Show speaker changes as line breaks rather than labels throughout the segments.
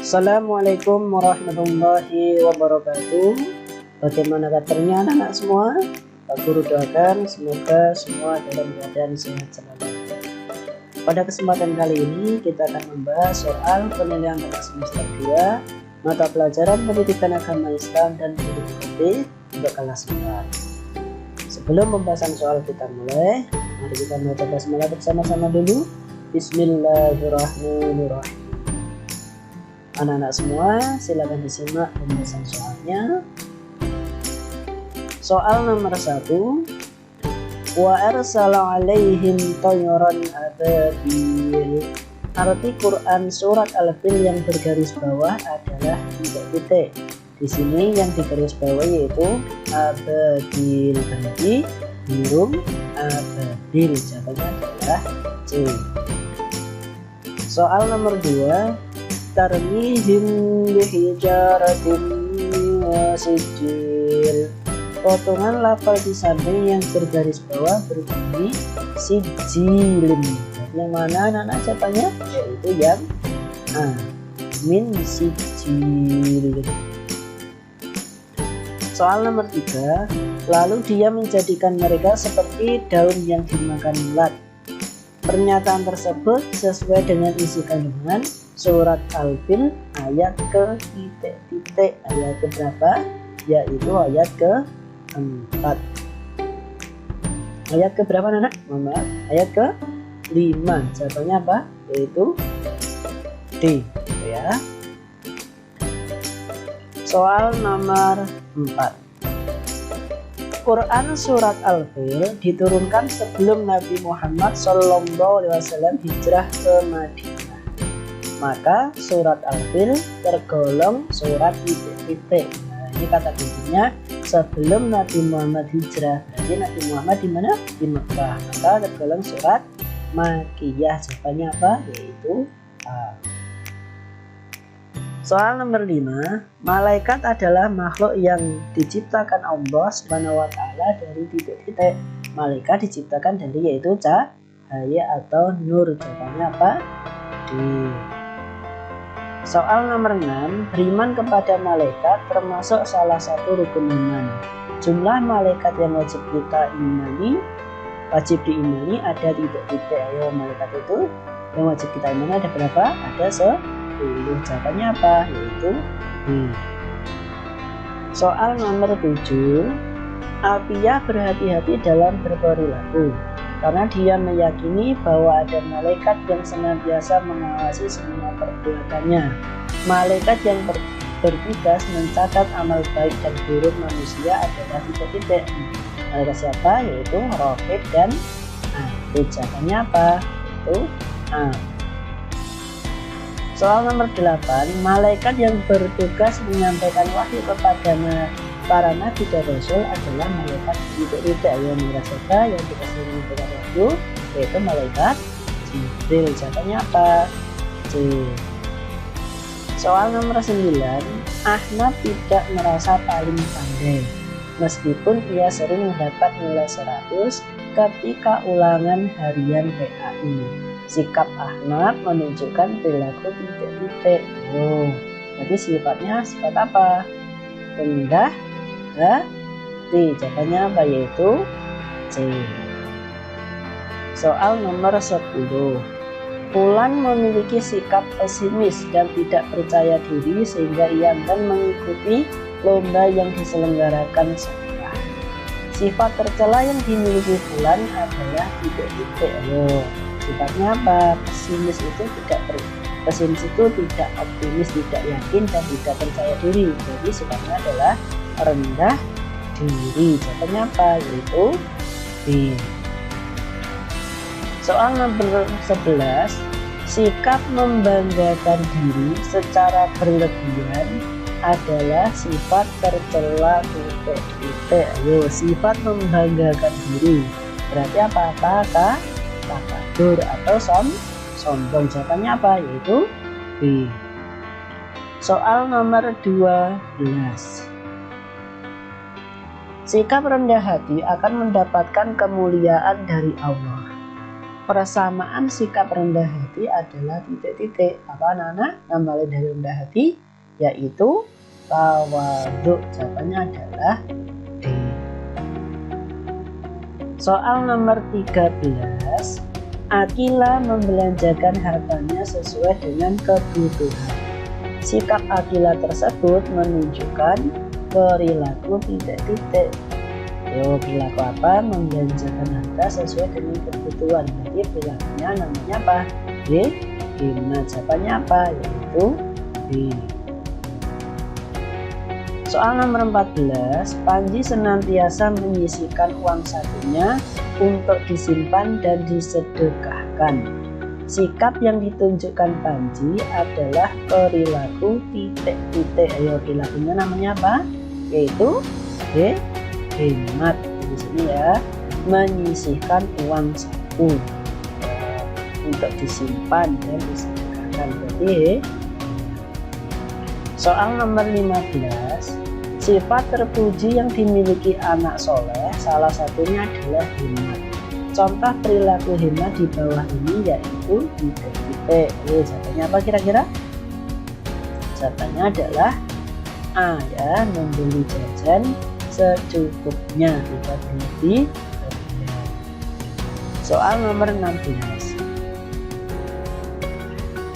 Assalamualaikum warahmatullahi wabarakatuh. Bagaimana kabarnya anak-anak semua? Pak Guru doakan semoga semua dalam keadaan sehat selalu. Pada kesempatan kali ini kita akan membahas soal penilaian pada semester 2 mata pelajaran pendidikan agama Islam dan filosofi untuk kelas 4. Sebelum pembahasan soal kita mulai, mari kita baca basmalah bersama-sama dulu. Bismillahirrahmanirrahim. Anak-anak semua silakan disimak pembahasan soalnya. Soal nomor 1. Wa arsala alaihim tayran ababil. Arti Quran surat Al-Fil yang bergaris bawah adalah titik-titik. Di sini yang digaris bawah yaitu ababil, berarti burung ababil, jawabannya adalah C. Soal nomor 2. Tarmihim bihijaratin wasijil. Potongan lafal di samping yang bergaris bawah berbunyi sijilin. Yang mana anak-anak jawabannya? Yaitu yang A, min sijilin. Soal nomor 3. Lalu dia menjadikan mereka seperti daun yang dimakan ulat. Pernyataan tersebut sesuai dengan isi kandungan surat Al-Fil ayat ke titik-titik, ayat ke berapa? Yaitu ayat ke-4. Ayat ke berapa anak? Ayat ke-5. Jawabannya apa? Yaitu D, ya. Soal nomor 4. Quran surat Al-Fil diturunkan sebelum Nabi Muhammad SAW hijrah ke Madinah. Maka surat Al-Fil tergolong surat titik-titik. Nah, ini kata kuncinya sebelum Nabi Muhammad hijrah. Berarti Nabi Muhammad di mana? Di Mekah. Maka tergolong surat Makkiyah. Jawabannya apa? Yaitu A. Soal nomor 5. Malaikat adalah makhluk yang diciptakan Allah SWT dari titik-titik. Malaikat diciptakan dari yaitu cahaya atau nur. Jawabannya apa? D. Soal nomor 6. Beriman kepada malaikat termasuk salah satu rukun iman. Jumlah malaikat yang wajib diimani ada titik-titik. Ayo, malaikat itu yang wajib kita imani ada berapa? Ada 10. Jawabannya apa? Yaitu B. Soal nomor 7. Alfiyah berhati-hati dalam berperilaku karena dia meyakini bahwa ada malaikat yang senantiasa mengawasi semua perbuatannya. Malaikat yang bertugas mencatat amal baik dan buruk manusia adalah titik-titik. Malaikat siapa? Yaitu Raqib dan Atid. Jawabannya apa? Itu A. Soal nomor 8. Malaikat yang bertugas menyampaikan wahyu kepada para nabi dan rasul adalah malaikat titik-titik. Ayo, siapa yang dikasih menyampaikan wahyu? Yaitu malaikat Jibril. Jawabannya apa? C. Soal nomor 9. Ahmad tidak merasa paling pandai meskipun ia sering mendapat nilai 100 ketika ulangan harian PAI. Sikap Ahmad menunjukkan perilaku titik-titik. Jadi sifatnya sifat apa? Rendah, hati. Jawabannya apa? Yaitu C. Soal nomor 10. Fulan memiliki sikap pesimis dan tidak percaya diri sehingga ia enggan mengikuti lomba yang diselenggarakan sekolah. Sifat tercela yang dimiliki Fulan adalah titik-titik. Sifatnya apa? Pesimis itu tidak optimis, tidak yakin dan tidak percaya diri. Jadi sifatnya adalah rendah diri. Jawabannya apa? Yaitu B. Soal nomor 11. Sikap membanggakan diri secara berlebihan adalah sifat tercela titik-titik. Ayo, sifat membanggakan diri berarti apa? Takabur atau sombong. Jawabannya apa? Yaitu B. Soal nomor 12. Sikap rendah hati akan mendapatkan kemuliaan dari Allah. Persamaan sikap rendah hati hati adalah titik-titik. Apa anak-anak? Nama lain dari rendah hati yaitu tawadhu. Jawabannya adalah D. Soal nomor 13. Akila membelanjakan hartanya sesuai dengan kebutuhan. Sikap Akila tersebut menunjukkan perilaku titik-titik. Perilaku apa? Membelanjakan harta sesuai dengan kebutuhan. Jadi perilakunya namanya apa? B. Hemat. Jawabannya apa? Yaitu B. Soal nomor 14. Panji senantiasa menyisihkan uang sakunya untuk disimpan dan disedekahkan. Sikap yang ditunjukkan Panji adalah perilaku titik-titik. Ayo, perilakunya namanya apa? Yaitu B. Hemat. Di sini ya, menyisihkan uang saku untuk disimpan dan disedekahkan. Jadi soal nomor 15. Sifat terpuji yang dimiliki anak soleh salah satunya adalah hemat. Contoh perilaku hemat di bawah ini yaitu titik-titik. Jawabannya apa kira-kira? Jawabannya adalah A ya, membeli jajan secukupnya, tidak berlebih. Soal nomor 16.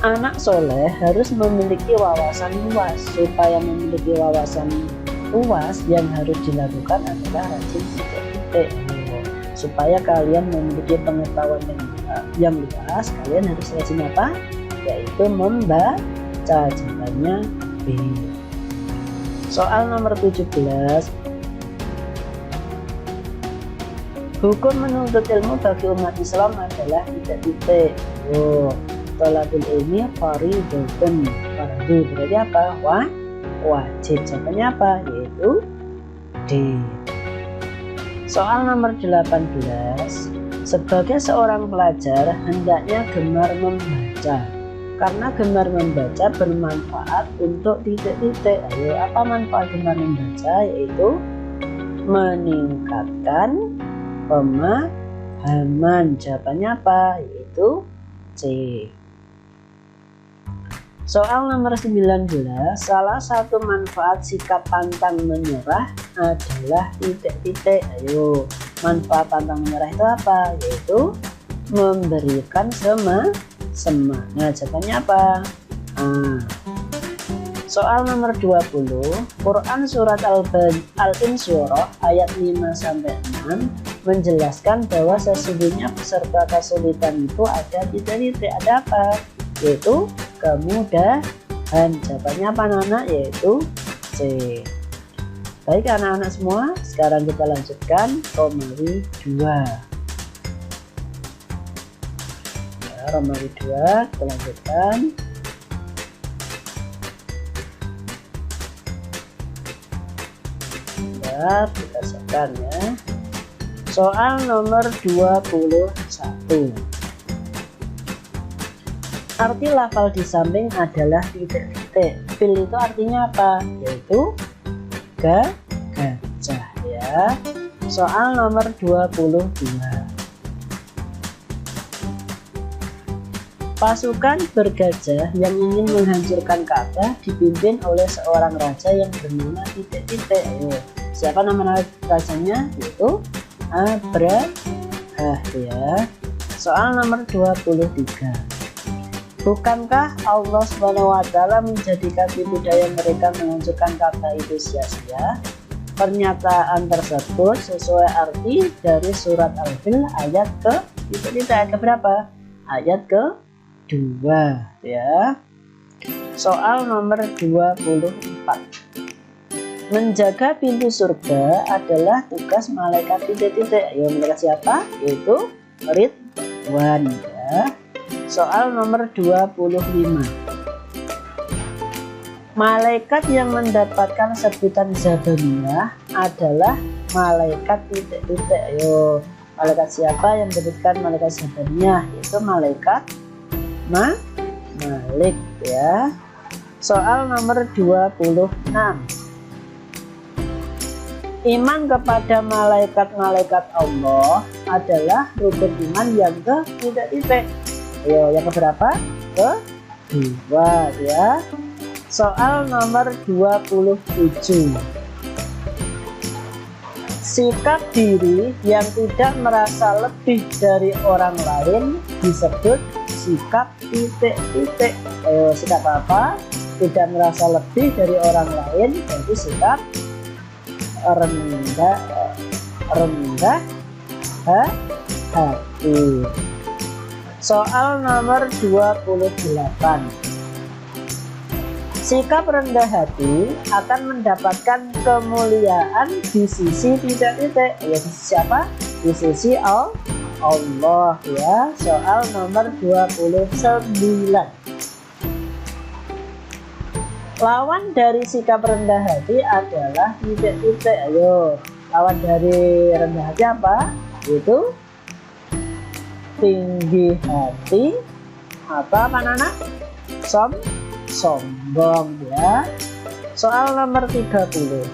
Anak soleh harus memiliki wawasan luas. Supaya memiliki wawasan luas, yang harus dilakukan adalah rajin titik-titik. Supaya kalian memiliki pengetahuan yang luas, kalian harus rajin apa? Yaitu membaca. Jawabannya B. Soal nomor 17. Hukum menuntut ilmu bagi umat Islam adalah titik-titik. Thalabul ilmi fardhun. Fardu berarti apa? Wajib. Jawabannya apa? Yaitu D. Soal nomor 18. Sebagai seorang pelajar hendaknya gemar membaca. Karena gemar membaca bermanfaat untuk titik-titik. Ayo, apa manfaat gemar membaca? Yaitu meningkatkan pemahaman. Jawabannya apa? Yaitu C. Soal nomor 19. Salah satu manfaat sikap pantang menyerah adalah titik-titik. Ayo, manfaat pantang menyerah itu apa? Yaitu memberikan semangat. Jawabannya apa? Soal nomor 20. Quran surat Al-Insyirah ayat 5-6 menjelaskan bahwa sesungguhnya peserta kesulitan itu ada titik-titik. Ada apa? Yaitu kemudahan. Jawabannya apa anak-anak? Yaitu C. Baik anak-anak semua, sekarang kita lanjutkan Romawi 2. Ya, Romawi 2 kita lanjutkan. Ya, kita siapkan ya. Soal nomor 21. Arti lafal di samping adalah titik-titik. Fil itu artinya apa? Yaitu gajah ya. Soal nomor 22. Pasukan bergajah yang ingin menghancurkan Ka'bah dipimpin oleh seorang raja yang bernama titik-titik. Ayo, siapa nama rajanya? Yaitu Abrahah ya. Soal nomor 23. Bukankah Allah SWT menjadikan tipu daya mereka menghancurkan Ka'bah itu sia-sia? Pernyataan tersebut sesuai arti dari surat Al-Fil ayat ke berapa? Ayat ke-2 ya. Soal nomor 24. Menjaga pintu surga adalah tugas malaikat titik-titik. Ayo, malaikat siapa? Yaitu Ridwan ya. Soal nomor 25. Malaikat yang mendapatkan sebutan Zabaniyah adalah malaikat titik-titik. Ayo, malaikat siapa yang mendapatkan malaikat Zabaniyah? Yaitu malaikat Malik ya. Soal nomor 26. Iman kepada malaikat-malaikat Allah adalah rukun iman yang ke titik-titik. Ayo yang keberapa? Kedua ya. Soal nomor 27. Sikap diri yang tidak merasa lebih dari orang lain disebut sikap titik-titik. Ayo, sikap apa? Tidak merasa lebih dari orang lain, jadi sikap rendah hati. Soal nomor 28. Sikap rendah hati akan mendapatkan kemuliaan di sisi titik-titik. Ya, di sisi apa? Di sisi Allah ya. Soal nomor 29. Lawan dari sikap rendah hati adalah titik-titik. Ayo, lawan dari rendah hati apa? Itu tinggi hati atau apa anak-anak? Sombong ya. Soal nomor 30.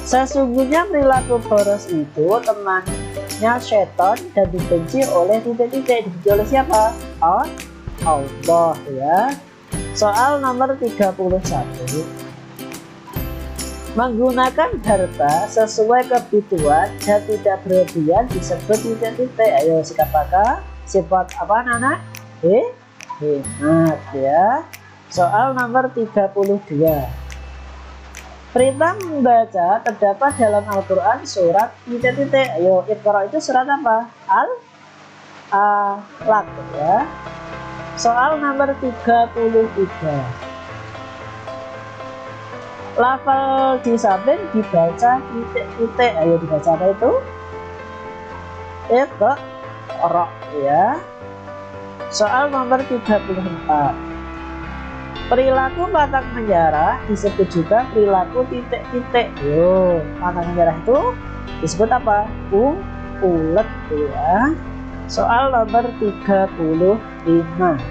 Sesungguhnya perilaku boros itu temannya setan dan dibenci oleh titik-titik. Dibenci oleh siapa? Allah ya. Soal nomor 31. Menggunakan harta sesuai kebutuhan dan tidak berlebihan disebut titik-titik. Ayo, sikap apa? Sifat apa anak-anak? Hemat ya. Soal nomor 32. Perintah membaca terdapat dalam Al-Quran surat titik-titik. Ayo, Iqra itu surat apa? Al-Alaq ya. Soal nomor 33. Lafal di samping dibaca titik-titik. Ayo, dibaca apa itu? Iqra ya. Soal nomor 34. Perilaku pantang menyerah disebut juga perilaku titik-titik. Yo, pantang menyerah itu disebut apa? Ulet ya. Soal nomor 35.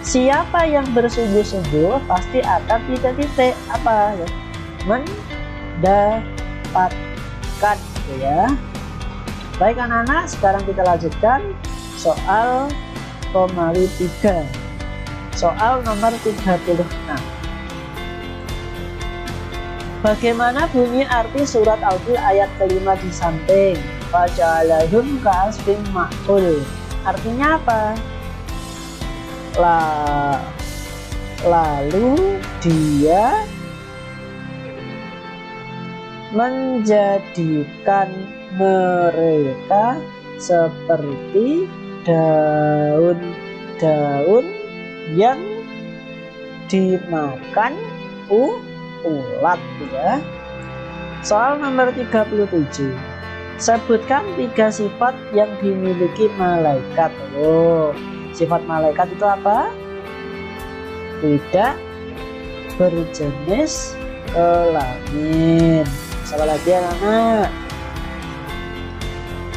Siapa yang bersungguh-sungguh pasti akan titik-titik apa ya? Mendapatkan ya. Baik anak-anak, sekarang kita lanjutkan soal Komali 3. Soal nomor 36. Bagaimana bunyi arti surat Al-Fil ayat kelima di samping? Faja'alahum ka'asfin ma'kul. Artinya apa? Lalu dia menjadikan mereka seperti daun-daun yang dimakan ulat ya. Soal nomor 37. Sebutkan 3 sifat yang dimiliki malaikat. Sifat malaikat itu apa? Tidak berjenis kelamin. Sama lagi anak-anak.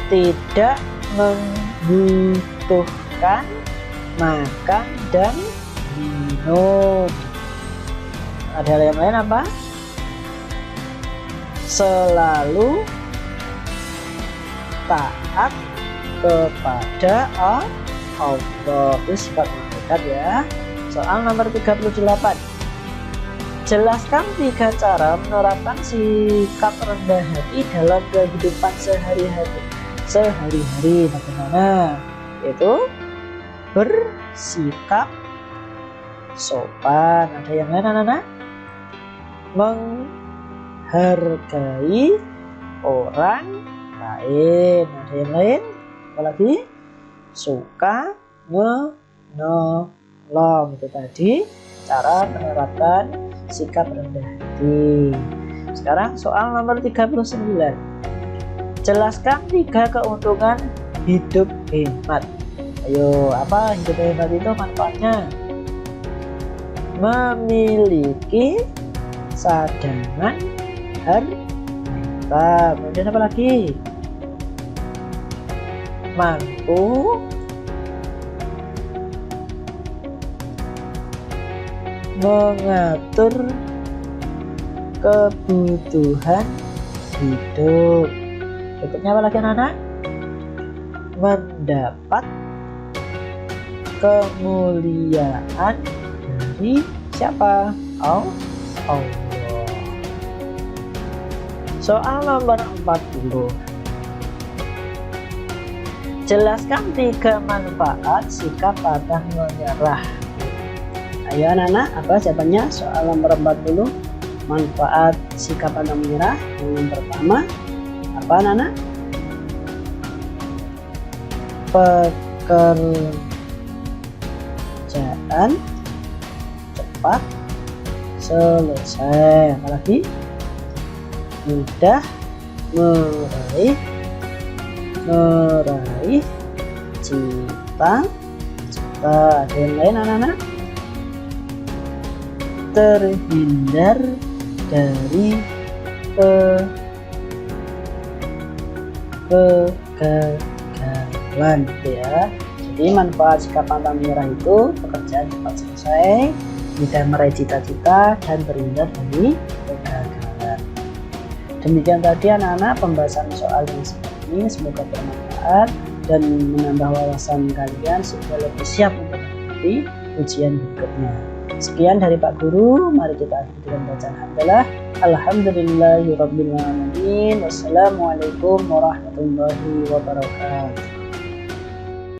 Tidak membutuhkan makan dan minum. Ada yang lain apa? Selalu taat kepada Allah. Itu sifat malaikat ya. Soal nomor 38. Jelaskan 3 cara menerapkan sikap rendah hati dalam kehidupan sehari-hari. Bagaimana? Itu bersikap sopan. Ada yang lain anak-anak? Menghargai orang lain. Ada yang lain? Apalagi? Suka menolong. Itu tadi cara menerapkan sikap rendah hati. Sekarang soal nomor 39. Jelaskan 3 keuntungan hidup hemat. Ayo, apa hidup hemat itu manfaatnya? Memiliki cadangan harta. Kemudian apa lagi? Mampu mengatur kebutuhan hidup. Berikutnya apa lagi anak-anak? mendapat kemuliaan dari siapa? Allah. Soal nomor 40. Jelaskan 3 manfaat sikap pantang menyerah. Ayo anak-anak, apa jawabannya? Soal nomor 40. Manfaat sikap pantang menyerah. Yang pertama, apa anak-anak? Pekerjaan cepat selesai. Apalagi mudah meraih cita-cita. Ada yang lain anak-anak? Terhindar dari kegagalan, ya. Jadi manfaat sikap pantang menyerah itu pekerjaan cepat selesai, mudah meraih cita-cita, dan terhindar dari kegagalan. Demikian tadi anak-anak pembahasan soal yang seperti ini, semoga bermanfaat dan menambah wawasan kalian sehingga lebih siap untuk menghadapi ujian berikutnya. Sekian dari Pak Guru, mari kita akhiri dengan bacaan hamdalah. Alhamdulillahirabbil alamin. Wassalamualaikum warahmatullahi wabarakatuh.